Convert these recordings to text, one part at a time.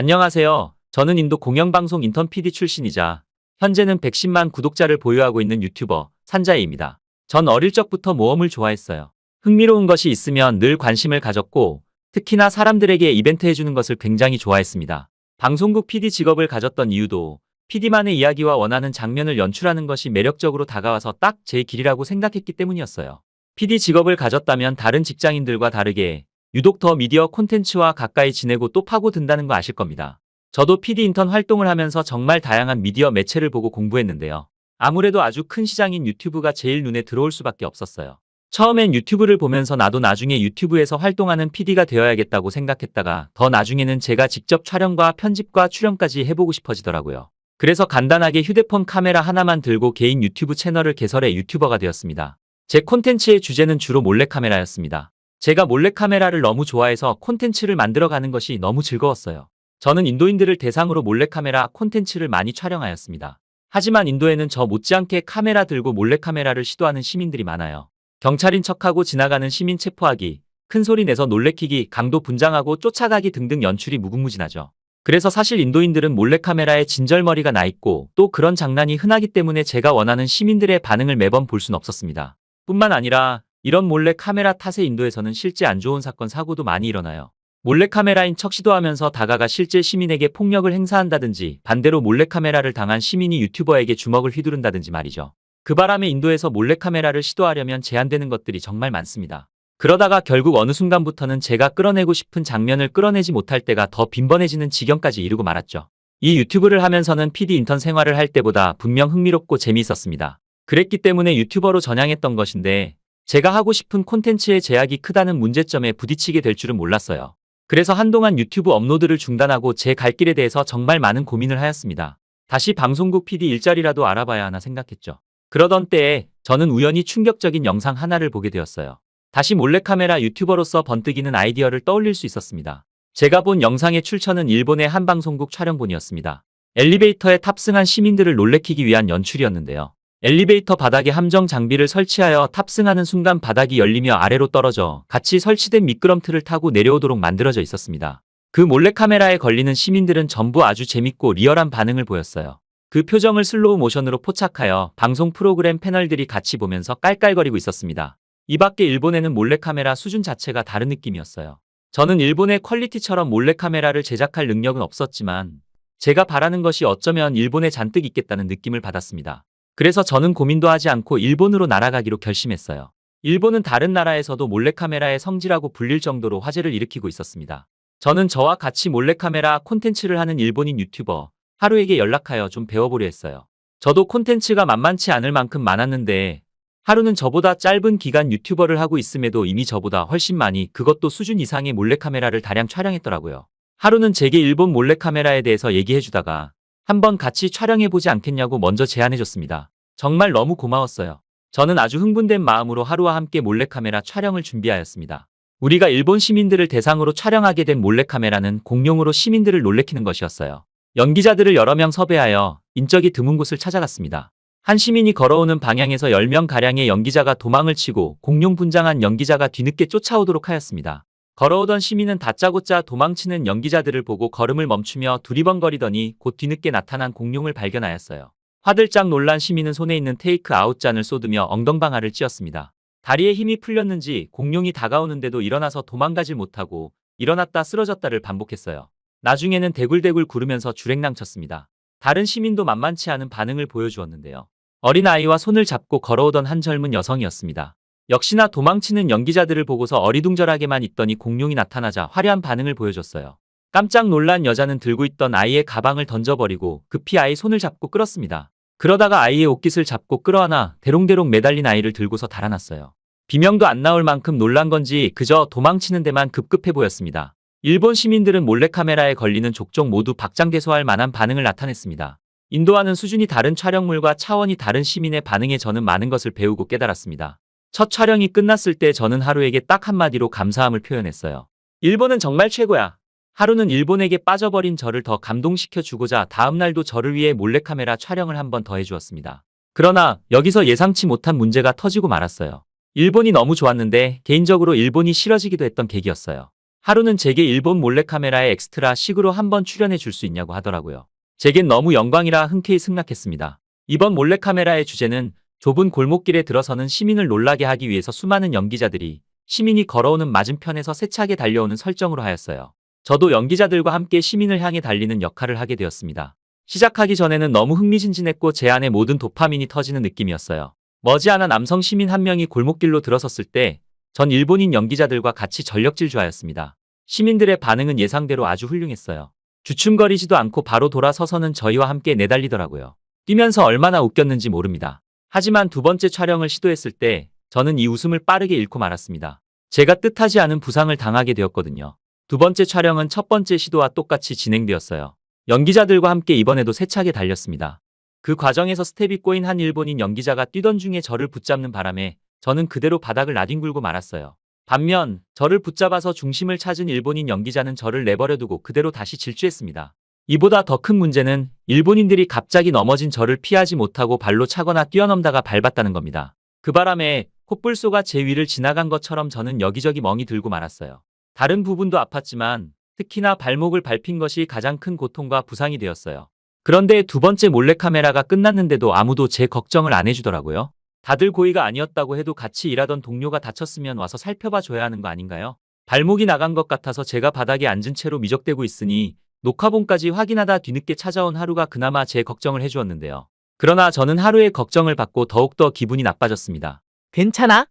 안녕하세요. 저는 인도 공영방송 인턴 PD 출신이자 현재는 110만 구독자를 보유하고 있는 유튜버 산자이입니다. 전 어릴 적부터 모험을 좋아했어요. 흥미로운 것이 있으면 늘 관심을 가졌고 특히나 사람들에게 이벤트 해주는 것을 굉장히 좋아했습니다. 방송국 PD 직업을 가졌던 이유도 PD만의 이야기와 원하는 장면을 연출하는 것이 매력적으로 다가와서 딱 제 길이라고 생각했기 때문이었어요. PD 직업을 가졌다면 다른 직장인들과 다르게 유독 더 미디어 콘텐츠와 가까이 지내고 또 파고든다는 거 아실 겁니다. 저도 PD 인턴 활동을 하면서 정말 다양한 미디어 매체를 보고 공부했는데요. 아무래도 아주 큰 시장인 유튜브가 제일 눈에 들어올 수밖에 없었어요. 처음엔 유튜브를 보면서 나도 나중에 유튜브에서 활동하는 PD가 되어야겠다고 생각했다가 더 나중에는 제가 직접 촬영과 편집과 출연까지 해보고 싶어지더라고요. 그래서 간단하게 휴대폰 카메라 하나만 들고 개인 유튜브 채널을 개설해 유튜버가 되었습니다. 제 콘텐츠의 주제는 주로 몰래카메라였습니다. 제가 몰래카메라를 너무 좋아해서 콘텐츠를 만들어가는 것이 너무 즐거웠어요. 저는 인도인들을 대상으로 몰래카메라 콘텐츠를 많이 촬영하였습니다. 하지만 인도에는 저 못지않게 카메라 들고 몰래카메라를 시도하는 시민들이 많아요. 경찰인 척하고 지나가는 시민 체포하기, 큰 소리 내서 놀래키기, 강도 분장하고 쫓아가기 등등 연출이 무궁무진하죠. 그래서 사실 인도인들은 몰래카메라에 진절머리가 나 있고 또 그런 장난이 흔하기 때문에 제가 원하는 시민들의 반응을 매번 볼 순 없었습니다. 뿐만 아니라 이런 몰래카메라 탓에 인도에서는 실제 안 좋은 사건 사고도 많이 일어나요. 몰래카메라인 척 시도하면서 다가가 실제 시민에게 폭력을 행사한다든지 반대로 몰래카메라를 당한 시민이 유튜버에게 주먹을 휘두른다든지 말이죠. 그 바람에 인도에서 몰래카메라를 시도하려면 제한되는 것들이 정말 많습니다. 그러다가 결국 어느 순간부터는 제가 끌어내고 싶은 장면을 끌어내지 못할 때가 더 빈번해지는 지경까지 이르고 말았죠. 이 유튜브를 하면서는 PD 인턴 생활을 할 때보다 분명 흥미롭고 재미있었습니다. 그랬기 때문에 유튜버로 전향했던 것인데 제가 하고 싶은 콘텐츠의 제약이 크다는 문제점에 부딪히게 될 줄은 몰랐어요. 그래서 한동안 유튜브 업로드를 중단하고 제 갈 길에 대해서 정말 많은 고민을 하였습니다. 다시 방송국 PD 일자리라도 알아봐야 하나 생각했죠. 그러던 때에 저는 우연히 충격적인 영상 하나를 보게 되었어요. 다시 몰래카메라 유튜버로서 번뜩이는 아이디어를 떠올릴 수 있었습니다. 제가 본 영상의 출처는 일본의 한 방송국 촬영본이었습니다. 엘리베이터에 탑승한 시민들을 놀래키기 위한 연출이었는데요. 엘리베이터 바닥에 함정 장비를 설치하여 탑승하는 순간 바닥이 열리며 아래로 떨어져 같이 설치된 미끄럼틀을 타고 내려오도록 만들어져 있었습니다. 그 몰래카메라에 걸리는 시민들은 전부 아주 재밌고 리얼한 반응을 보였어요. 그 표정을 슬로우 모션으로 포착하여 방송 프로그램 패널들이 같이 보면서 깔깔거리고 있었습니다. 이 밖에 일본에는 몰래카메라 수준 자체가 다른 느낌이었어요. 저는 일본의 퀄리티처럼 몰래카메라를 제작할 능력은 없었지만 제가 바라는 것이 어쩌면 일본에 잔뜩 있겠다는 느낌을 받았습니다. 그래서 저는 고민도 하지 않고 일본으로 날아가기로 결심했어요. 일본은 다른 나라에서도 몰래카메라의 성지라고 불릴 정도로 화제를 일으키고 있었습니다. 저는 저와 같이 몰래카메라 콘텐츠를 하는 일본인 유튜버 하루에게 연락하여 좀 배워보려 했어요. 저도 콘텐츠가 만만치 않을 만큼 많았는데 하루는 저보다 짧은 기간 유튜버를 하고 있음에도 이미 저보다 훨씬 많이 그것도 수준 이상의 몰래카메라를 다량 촬영했더라고요. 하루는 제게 일본 몰래카메라에 대해서 얘기해주다가 한번 같이 촬영해보지 않겠냐고 먼저 제안해줬습니다. 정말 너무 고마웠어요. 저는 아주 흥분된 마음으로 하루와 함께 몰래카메라 촬영을 준비하였습니다. 우리가 일본 시민들을 대상으로 촬영하게 된 몰래카메라는 공용으로 시민들을 놀래키는 것이었어요. 연기자들을 여러 명 섭외하여 인적이 드문 곳을 찾아갔습니다. 한 시민이 걸어오는 방향에서 10명가량의 연기자가 도망을 치고 공룡 분장한 연기자가 뒤늦게 쫓아오도록 하였습니다. 걸어오던 시민은 다짜고짜 도망치는 연기자들을 보고 걸음을 멈추며 두리번거리더니 곧 뒤늦게 나타난 공룡을 발견하였어요. 화들짝 놀란 시민은 손에 있는 테이크 아웃잔을 쏟으며 엉덩방아를 찧었습니다. 다리에 힘이 풀렸는지 공룡이 다가오는데도 일어나서 도망가질 못하고 일어났다 쓰러졌다를 반복했어요. 나중에는 대굴대굴 구르면서 주랭랑쳤습니다. 다른 시민도 만만치 않은 반응을 보여주었는데요. 어린아이와 손을 잡고 걸어오던 한 젊은 여성이었습니다. 역시나 도망치는 연기자들을 보고서 어리둥절하게만 있더니 공룡이 나타나자 화려한 반응을 보여줬어요. 깜짝 놀란 여자는 들고 있던 아이의 가방을 던져버리고 급히 아이 손을 잡고 끌었습니다. 그러다가 아이의 옷깃을 잡고 끌어안아 대롱대롱 매달린 아이를 들고서 달아났어요. 비명도 안 나올 만큼 놀란 건지 그저 도망치는 데만 급급해 보였습니다. 일본 시민들은 몰래카메라에 걸리는 족족 모두 박장대소할 만한 반응을 나타냈습니다. 인도와는 수준이 다른 촬영물과 차원이 다른 시민의 반응에 저는 많은 것을 배우고 깨달았습니다. 첫 촬영이 끝났을 때 저는 하루에게 딱 한마디로 감사함을 표현했어요. 일본은 정말 최고야. 하루는 일본에게 빠져버린 저를 더 감동시켜주고자 다음날도 저를 위해 몰래카메라 촬영을 한 번 더 해주었습니다. 그러나 여기서 예상치 못한 문제가 터지고 말았어요. 일본이 너무 좋았는데 개인적으로 일본이 싫어지기도 했던 계기였어요. 하루는 제게 일본 몰래카메라에 엑스트라 식으로 한번 출연해 줄 수 있냐고 하더라고요. 제겐 너무 영광이라 흔쾌히 승낙했습니다. 이번 몰래카메라의 주제는 좁은 골목길에 들어서는 시민을 놀라게 하기 위해서 수많은 연기자들이 시민이 걸어오는 맞은편에서 세차게 달려오는 설정으로 하였어요. 저도 연기자들과 함께 시민을 향해 달리는 역할을 하게 되었습니다. 시작하기 전에는 너무 흥미진진했고 제 안에 모든 도파민이 터지는 느낌이었어요. 머지않아 남성 시민 한 명이 골목길로 들어섰을 때 전 일본인 연기자들과 같이 전력질주하였습니다. 시민들의 반응은 예상대로 아주 훌륭했어요. 주춤거리지도 않고 바로 돌아서서는 저희와 함께 내달리더라고요. 뛰면서 얼마나 웃겼는지 모릅니다. 하지만 두 번째 촬영을 시도했을 때 저는 이 웃음을 빠르게 잃고 말았습니다. 제가 뜻하지 않은 부상을 당하게 되었거든요. 두 번째 촬영은 첫 번째 시도와 똑같이 진행되었어요. 연기자들과 함께 이번에도 세차게 달렸습니다. 그 과정에서 스텝이 꼬인 한 일본인 연기자가 뛰던 중에 저를 붙잡는 바람에 저는 그대로 바닥을 나뒹굴고 말았어요. 반면 저를 붙잡아서 중심을 찾은 일본인 연기자는 저를 내버려두고 그대로 다시 질주했습니다. 이보다 더 큰 문제는 일본인들이 갑자기 넘어진 저를 피하지 못하고 발로 차거나 뛰어넘다가 밟았다는 겁니다. 그 바람에 콧불소가 제 위를 지나간 것처럼 저는 여기저기 멍이 들고 말았어요. 다른 부분도 아팠지만 특히나 발목을 밟힌 것이 가장 큰 고통과 부상이 되었어요. 그런데 두 번째 몰래카메라가 끝났는데도 아무도 제 걱정을 안 해주더라고요. 다들 고의가 아니었다고 해도 같이 일하던 동료가 다쳤으면 와서 살펴봐 줘야 하는 거 아닌가요? 발목이 나간 것 같아서 제가 바닥에 앉은 채로 미적대고 있으니 녹화본까지 확인하다 뒤늦게 찾아온 하루가 그나마 제 걱정을 해주었는데요. 그러나 저는 하루의 걱정을 받고 더욱더 기분이 나빠졌습니다. 괜찮아?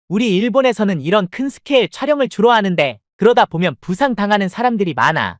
우리 일본에서는 이런 큰 스케일 촬영을 주로 하는데 그러다 보면 부상 당하는 사람들이 많아.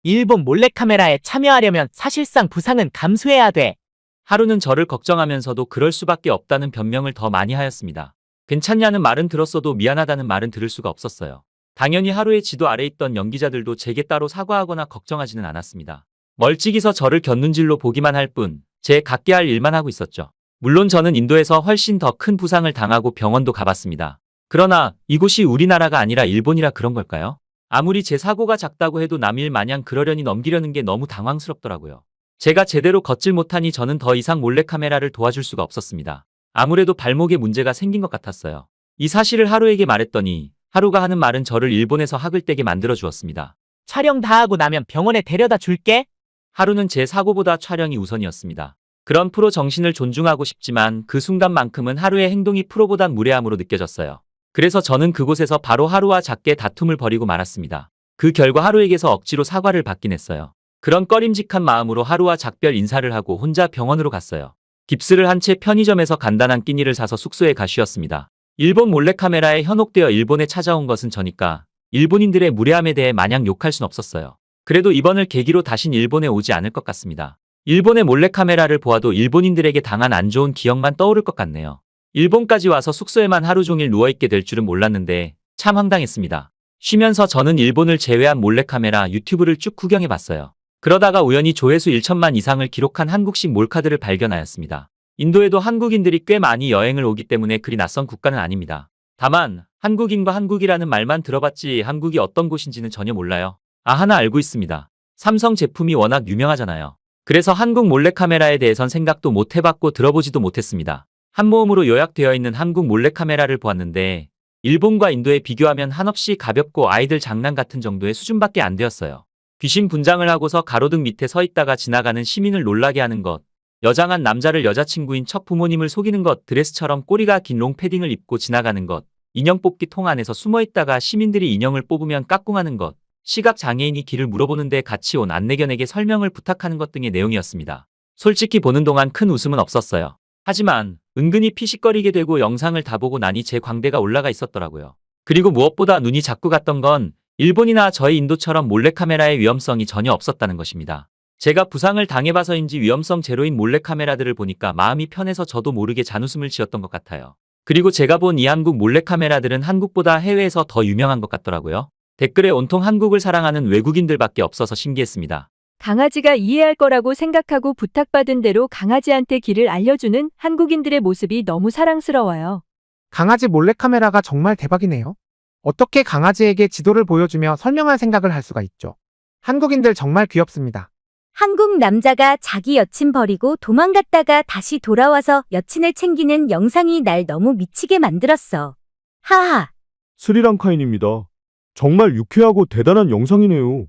일본 몰래카메라에 참여하려면 사실상 부상은 감수해야 돼. 하루는 저를 걱정하면서도 그럴 수밖에 없다는 변명을 더 많이 하였습니다. 괜찮냐는 말은 들었어도 미안하다는 말은 들을 수가 없었어요. 당연히 하루의 지도 아래 있던 연기자들도 제게 따로 사과하거나 걱정하지는 않았습니다. 멀찍이서 저를 곁눈질로 보기만 할 뿐, 제 갖게 할 일만 하고 있었죠. 물론 저는 인도에서 훨씬 더 큰 부상을 당하고 병원도 가봤습니다. 그러나 이곳이 우리나라가 아니라 일본이라 그런 걸까요? 아무리 제 사고가 작다고 해도 남일 마냥 그러려니 넘기려는 게 너무 당황스럽더라고요. 제가 제대로 걷질 못하니 저는 더 이상 몰래카메라를 도와줄 수가 없었습니다. 아무래도 발목에 문제가 생긴 것 같았어요. 이 사실을 하루에게 말했더니 하루가 하는 말은 저를 일본에서 학을떼게 만들어 주었습니다. 촬영 다 하고 나면 병원에 데려다 줄게. 하루는 제 사고보다 촬영이 우선이었습니다. 그런 프로 정신을 존중하고 싶지만 그 순간만큼은 하루의 행동이 프로보단 무례함으로 느껴졌어요. 그래서 저는 그곳에서 바로 하루와 작게 다툼을 벌이고 말았습니다. 그 결과 하루에게서 억지로 사과를 받긴 했어요. 그런 꺼림직한 마음으로 하루와 작별 인사를 하고 혼자 병원으로 갔어요. 깁스를 한 채 편의점에서 간단한 끼니를 사서 숙소에 가 쉬었습니다. 일본 몰래카메라에 현혹되어 일본에 찾아온 것은 저니까 일본인들의 무례함에 대해 마냥 욕할 순 없었어요. 그래도 이번을 계기로 다신 일본에 오지 않을 것 같습니다. 일본의 몰래카메라를 보아도 일본인들에게 당한 안 좋은 기억만 떠오를 것 같네요. 일본까지 와서 숙소에만 하루 종일 누워있게 될 줄은 몰랐는데 참 황당했습니다. 쉬면서 저는 일본을 제외한 몰래카메라 유튜브를 쭉 구경해봤어요. 그러다가 우연히 조회수 1천만 이상을 기록한 한국식 몰카들을 발견하였습니다. 인도에도 한국인들이 꽤 많이 여행을 오기 때문에 그리 낯선 국가는 아닙니다. 다만 한국인과 한국이라는 말만 들어봤지 한국이 어떤 곳인지는 전혀 몰라요. 하나 알고 있습니다. 삼성 제품이 워낙 유명하잖아요. 그래서 한국 몰래카메라에 대해선 생각도 못 해봤고 들어보지도 못했습니다. 한 모음으로 요약되어 있는 한국 몰래카메라를 보았는데 일본과 인도에 비교하면 한없이 가볍고 아이들 장난 같은 정도의 수준밖에 안 되었어요. 귀신 분장을 하고서 가로등 밑에 서 있다가 지나가는 시민을 놀라게 하는 것, 여장한 남자를 여자친구인 척 부모님을 속이는 것, 드레스처럼 꼬리가 긴 롱패딩을 입고 지나가는 것, 인형 뽑기 통 안에서 숨어있다가 시민들이 인형을 뽑으면 까꿍하는 것, 시각장애인이 길을 물어보는데 같이 온 안내견에게 설명을 부탁하는 것 등의 내용이었습니다. 솔직히 보는 동안 큰 웃음은 없었어요. 하지만 은근히 피식거리게 되고 영상을 다 보고 나니 제 광대가 올라가 있었더라고요. 그리고 무엇보다 눈이 자꾸 갔던 건 일본이나 저희 인도처럼 몰래카메라의 위험성이 전혀 없었다는 것입니다. 제가 부상을 당해봐서인지 위험성 제로인 몰래카메라들을 보니까 마음이 편해서 저도 모르게 잔웃음을 지었던 것 같아요. 그리고 제가 본 이 한국 몰래카메라들은 한국보다 해외에서 더 유명한 것 같더라고요. 댓글에 온통 한국을 사랑하는 외국인들밖에 없어서 신기했습니다. 강아지가 이해할 거라고 생각하고 부탁받은 대로 강아지한테 길을 알려주는 한국인들의 모습이 너무 사랑스러워요. 강아지 몰래카메라가 정말 대박이네요. 어떻게 강아지에게 지도를 보여주며 설명할 생각을 할 수가 있죠. 한국인들 정말 귀엽습니다. 한국 남자가 자기 여친 버리고 도망갔다가 다시 돌아와서 여친을 챙기는 영상이 날 너무 미치게 만들었어. 하하. 스리랑카인입니다. 정말 유쾌하고 대단한 영상이네요.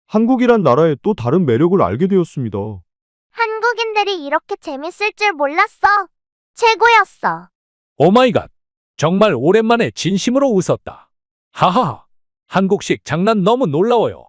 한국이란 나라의 또 다른 매력을 알게 되었습니다. 한국인들이 이렇게 재밌을 줄 몰랐어. 최고였어. 오마이갓. 정말 오랜만에 진심으로 웃었다. 하하. 한국식 장난 너무 놀라워요.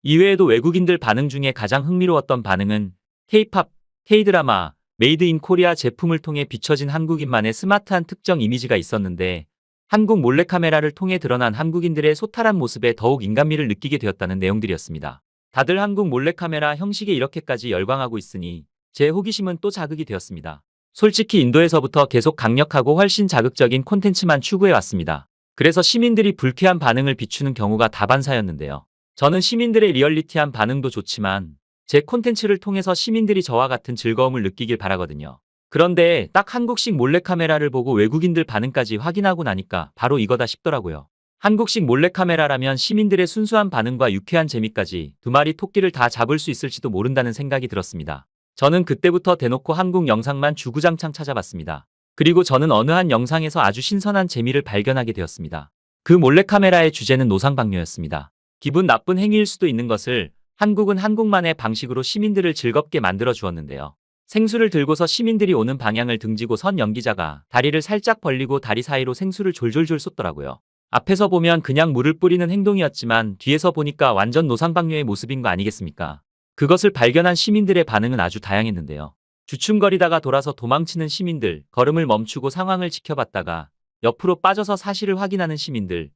이외에도 외국인들 반응 중에 가장 흥미로웠던 반응은 K-팝, K-드라마, 메이드 인 코리아 제품을 통해 비춰진 한국인만의 스마트한 특정 이미지가 있었는데 한국 몰래카메라를 통해 드러난 한국인들의 소탈한 모습에 더욱 인간미를 느끼게 되었다는 내용들이었습니다. 다들 한국 몰래카메라 형식에 이렇게까지 열광하고 있으니 제 호기심은 또 자극이 되었습니다. 솔직히 인도에서부터 계속 강력하고 훨씬 자극적인 콘텐츠만 추구해왔습니다. 그래서 시민들이 불쾌한 반응을 비추는 경우가 다반사였는데요. 저는 시민들의 리얼리티한 반응도 좋지만 제 콘텐츠를 통해서 시민들이 저와 같은 즐거움을 느끼길 바라거든요. 그런데 딱 한국식 몰래카메라를 보고 외국인들 반응까지 확인하고 나니까 바로 이거다 싶더라고요. 한국식 몰래카메라라면 시민들의 순수한 반응과 유쾌한 재미까지 두 마리 토끼를 다 잡을 수 있을지도 모른다는 생각이 들었습니다. 저는 그때부터 대놓고 한국 영상만 주구장창 찾아봤습니다. 그리고 저는 어느 한 영상에서 아주 신선한 재미를 발견하게 되었습니다. 그 몰래카메라의 주제는 노상방뇨였습니다. 기분 나쁜 행위일 수도 있는 것을 한국은 한국만의 방식으로 시민들을 즐겁게 만들어 주었는데요. 생수를 들고서 시민들이 오는 방향을 등지고 선 연기자가 다리를 살짝 벌리고 다리 사이로 생수를 졸졸졸 쏟더라고요. 앞에서 보면 그냥 물을 뿌리는 행동이었지만 뒤에서 보니까 완전 노상방뇨의 모습인 거 아니겠습니까? 그것을 발견한 시민들의 반응은 아주 다양했는데요. 주춤거리다가 돌아서 도망치는 시민들, 걸음을 멈추고 상황을 지켜봤다가 옆으로 빠져서 사실을 확인하는 시민들,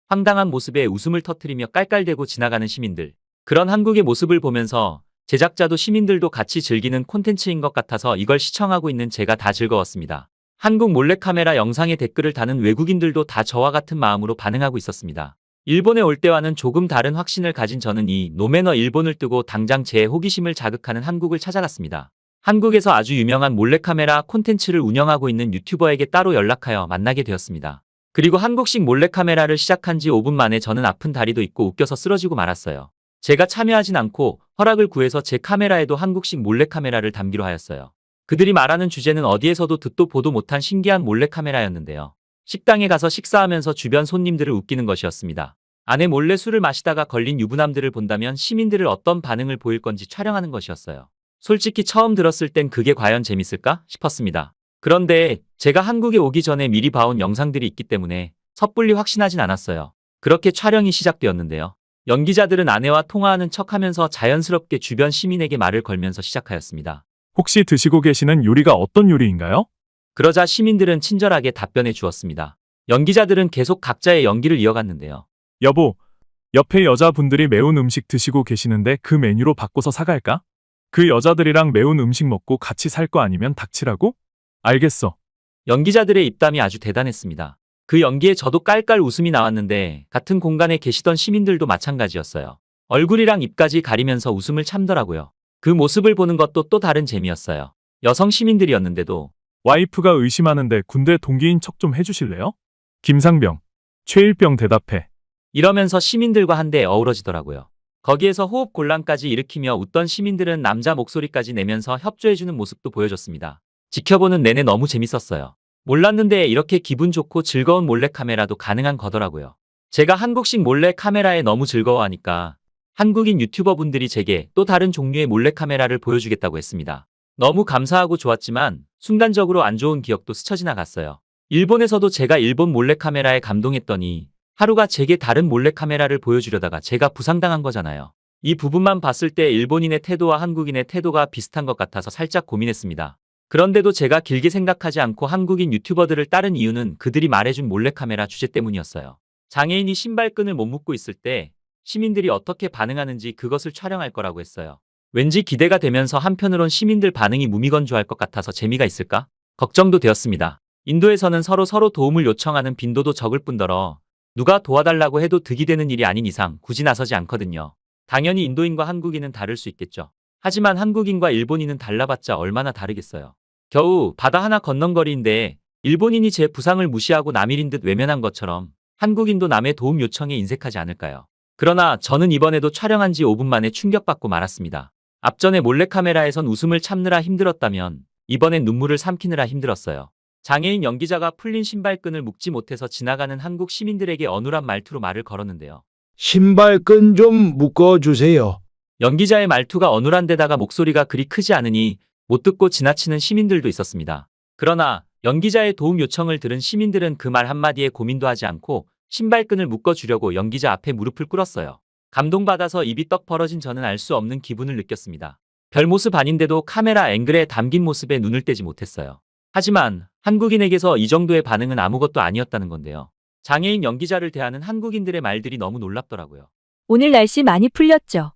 황당한 모습에 웃음을 터뜨리며 깔깔대고 지나가는 시민들. 그런 한국의 모습을 보면서 제작자도 시민들도 같이 즐기는 콘텐츠인 것 같아서 이걸 시청하고 있는 제가 다 즐거웠습니다. 한국 몰래카메라 영상에 댓글을 다는 외국인들도 다 저와 같은 마음으로 반응하고 있었습니다. 일본에 올 때와는 조금 다른 확신을 가진 저는 이 노매너 일본을 뜨고 당장 제 호기심을 자극하는 한국을 찾아갔습니다. 한국에서 아주 유명한 몰래카메라 콘텐츠를 운영하고 있는 유튜버에게 따로 연락하여 만나게 되었습니다. 그리고 한국식 몰래카메라를 시작한 지 5분 만에 저는 아픈 다리도 있고 웃겨서 쓰러지고 말았어요. 제가 참여하진 않고 허락을 구해서 제 카메라에도 한국식 몰래카메라를 담기로 하였어요. 그들이 말하는 주제는 어디에서도 듣도 보도 못한 신기한 몰래카메라였는데요. 식당에 가서 식사하면서 주변 손님들을 웃기는 것이었습니다. 안에 몰래 술을 마시다가 걸린 유부남들을 본다면 시민들을 어떤 반응을 보일 건지 촬영하는 것이었어요. 솔직히 처음 들었을 땐 그게 과연 재밌을까 싶었습니다. 그런데 제가 한국에 오기 전에 미리 봐온 영상들이 있기 때문에 섣불리 확신하진 않았어요. 그렇게 촬영이 시작되었는데요. 연기자들은 아내와 통화하는 척하면서 자연스럽게 주변 시민에게 말을 걸면서 시작하였습니다. 혹시 드시고 계시는 요리가 어떤 요리인가요? 그러자 시민들은 친절하게 답변해 주었습니다. 연기자들은 계속 각자의 연기를 이어갔는데요. 여보, 옆에 여자분들이 매운 음식 드시고 계시는데 그 메뉴로 바꿔서 사갈까? 그 여자들이랑 매운 음식 먹고 같이 살 거 아니면 닥치라고? 알겠어. 연기자들의 입담이 아주 대단했습니다. 그 연기에 저도 깔깔 웃음이 나왔는데 같은 공간에 계시던 시민들도 마찬가지였어요. 얼굴이랑 입까지 가리면서 웃음을 참더라고요. 그 모습을 보는 것도 또 다른 재미였어요. 여성 시민들이었는데도 와이프가 의심하는데 군대 동기인 척 좀 해주실래요? 김상병, 최일병 대답해. 이러면서 시민들과 한데 어우러지더라고요. 거기에서 호흡 곤란까지 일으키며 웃던 시민들은 남자 목소리까지 내면서 협조해주는 모습도 보여줬습니다. 지켜보는 내내 너무 재밌었어요. 몰랐는데 이렇게 기분 좋고 즐거운 몰래카메라도 가능한 거더라고요. 제가 한국식 몰래카메라에 너무 즐거워하니까 한국인 유튜버분들이 제게 또 다른 종류의 몰래카메라를 보여주겠다고 했습니다. 너무 감사하고 좋았지만 순간적으로 안 좋은 기억도 스쳐 지나갔어요. 일본에서도 제가 일본 몰래카메라에 감동했더니 하루가 제게 다른 몰래카메라를 보여주려다가 제가 부상당한 거잖아요. 이 부분만 봤을 때 일본인의 태도와 한국인의 태도가 비슷한 것 같아서 살짝 고민했습니다. 그런데도 제가 길게 생각하지 않고 한국인 유튜버들을 따른 이유는 그들이 말해준 몰래카메라 주제 때문이었어요. 장애인이 신발끈을 못 묶고 있을 때 시민들이 어떻게 반응하는지 그것을 촬영할 거라고 했어요. 왠지 기대가 되면서 한편으론 시민들 반응이 무미건조할 것 같아서 재미가 있을까? 걱정도 되었습니다. 인도에서는 서로 도움을 요청하는 빈도도 적을 뿐더러 누가 도와달라고 해도 득이 되는 일이 아닌 이상 굳이 나서지 않거든요. 당연히 인도인과 한국인은 다를 수 있겠죠. 하지만 한국인과 일본인은 달라봤자 얼마나 다르겠어요. 겨우 바다 하나 건넌거리인데 일본인이 제 부상을 무시하고 남일인 듯 외면한 것처럼 한국인도 남의 도움 요청에 인색하지 않을까요? 그러나 저는 이번에도 촬영한 지 5분 만에 충격받고 말았습니다. 앞전에 몰래카메라에선 웃음을 참느라 힘들었다면 이번엔 눈물을 삼키느라 힘들었어요. 장애인 연기자가 풀린 신발끈을 묶지 못해서 지나가는 한국 시민들에게 어눌한 말투로 말을 걸었는데요. 신발끈 좀 묶어주세요. 연기자의 말투가 어눌한 데다가 목소리가 그리 크지 않으니 못 듣고 지나치는 시민들도 있었습니다. 그러나 연기자의 도움 요청을 들은 시민들은 그 말 한마디에 고민도 하지 않고 신발끈을 묶어주려고 연기자 앞에 무릎을 꿇었어요. 감동받아서 입이 떡 벌어진 저는 알 수 없는 기분을 느꼈습니다. 별 모습 아닌데도 카메라 앵글에 담긴 모습에 눈을 떼지 못했어요. 하지만 한국인에게서 이 정도의 반응은 아무것도 아니었다는 건데요. 장애인 연기자를 대하는 한국인들의 말들이 너무 놀랍더라고요. 오늘 날씨 많이 풀렸죠?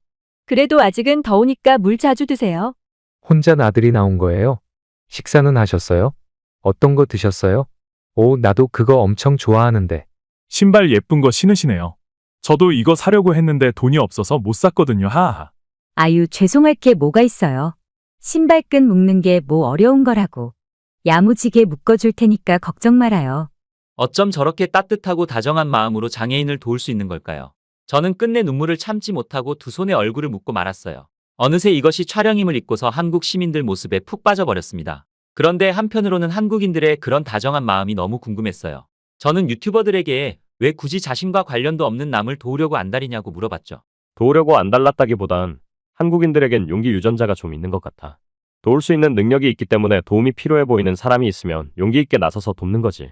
그래도 아직은 더우니까 물 자주 드세요. 혼자 나들이 나온 거예요? 식사는 하셨어요? 어떤 거 드셨어요? 오, 나도 그거 엄청 좋아하는데. 신발 예쁜 거 신으시네요. 저도 이거 사려고 했는데 돈이 없어서 못 샀거든요. 하하. 아유, 죄송할 게 뭐가 있어요. 신발끈 묶는 게 뭐 어려운 거라고. 야무지게 묶어줄 테니까 걱정 말아요. 어쩜 저렇게 따뜻하고 다정한 마음으로 장애인을 도울 수 있는 걸까요? 저는 끝내 눈물을 참지 못하고 두 손에 얼굴을 묶고 말았어요. 어느새 이것이 촬영임을 잊고서 한국 시민들 모습에 푹 빠져버렸습니다. 그런데 한편으로는 한국인들의 그런 다정한 마음이 너무 궁금했어요. 저는 유튜버들에게 왜 굳이 자신과 관련도 없는 남을 도우려고 안달이냐고 물어봤죠. 도우려고 안달났다기보단 한국인들에겐 용기 유전자가 좀 있는 것 같아. 도울 수 있는 능력이 있기 때문에 도움이 필요해 보이는 사람이 있으면 용기 있게 나서서 돕는 거지.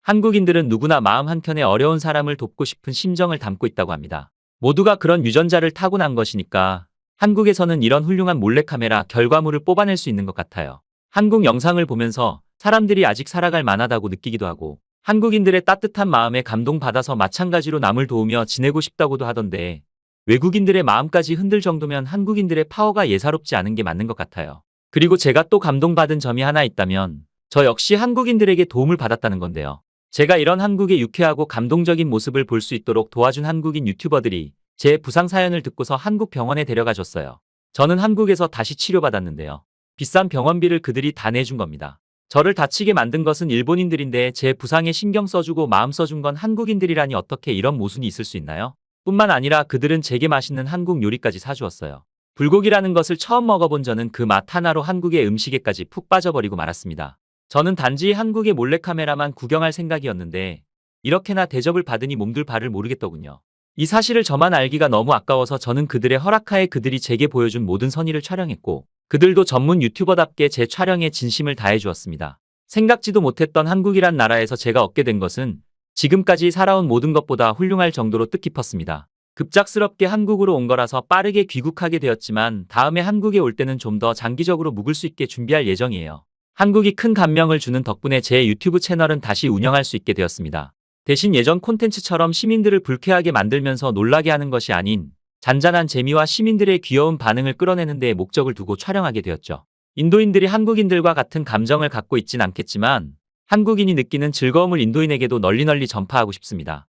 한국인들은 누구나 마음 한켠에 어려운 사람을 돕고 싶은 심정을 담고 있다고 합니다. 모두가 그런 유전자를 타고난 것이니까 한국에서는 이런 훌륭한 몰래카메라 결과물을 뽑아낼 수 있는 것 같아요. 한국 영상을 보면서 사람들이 아직 살아갈 만하다고 느끼기도 하고 한국인들의 따뜻한 마음에 감동받아서 마찬가지로 남을 도우며 지내고 싶다고도 하던데 외국인들의 마음까지 흔들 정도면 한국인들의 파워가 예사롭지 않은 게 맞는 것 같아요. 그리고 제가 또 감동받은 점이 하나 있다면 저 역시 한국인들에게 도움을 받았다는 건데요. 제가 이런 한국의 유쾌하고 감동적인 모습을 볼 수 있도록 도와준 한국인 유튜버들이 제 부상 사연을 듣고서 한국 병원에 데려가 줬어요. 저는 한국에서 다시 치료받았는데요. 비싼 병원비를 그들이 다 내준 겁니다. 저를 다치게 만든 것은 일본인들인데 제 부상에 신경 써주고 마음 써준 건 한국인들이라니 어떻게 이런 모순이 있을 수 있나요? 뿐만 아니라 그들은 제게 맛있는 한국 요리까지 사주었어요. 불고기라는 것을 처음 먹어본 저는 그 맛 하나로 한국의 음식에까지 푹 빠져버리고 말았습니다. 저는 단지 한국의 몰래카메라만 구경할 생각이었는데 이렇게나 대접을 받으니 몸둘 바를 모르겠더군요. 이 사실을 저만 알기가 너무 아까워서 저는 그들의 허락하에 그들이 제게 보여준 모든 선의를 촬영했고 그들도 전문 유튜버답게 제 촬영에 진심을 다해 주었습니다. 생각지도 못했던 한국이란 나라에서 제가 얻게 된 것은 지금까지 살아온 모든 것보다 훌륭할 정도로 뜻깊었습니다. 급작스럽게 한국으로 온 거라서 빠르게 귀국하게 되었지만 다음에 한국에 올 때는 좀 더 장기적으로 묵을 수 있게 준비할 예정이에요. 한국이 큰 감명을 주는 덕분에 제 유튜브 채널은 다시 운영할 수 있게 되었습니다. 대신 예전 콘텐츠처럼 시민들을 불쾌하게 만들면서 놀라게 하는 것이 아닌 잔잔한 재미와 시민들의 귀여운 반응을 끌어내는 데에 목적을 두고 촬영하게 되었죠. 인도인들이 한국인들과 같은 감정을 갖고 있진 않겠지만 한국인이 느끼는 즐거움을 인도인에게도 널리 전파하고 싶습니다.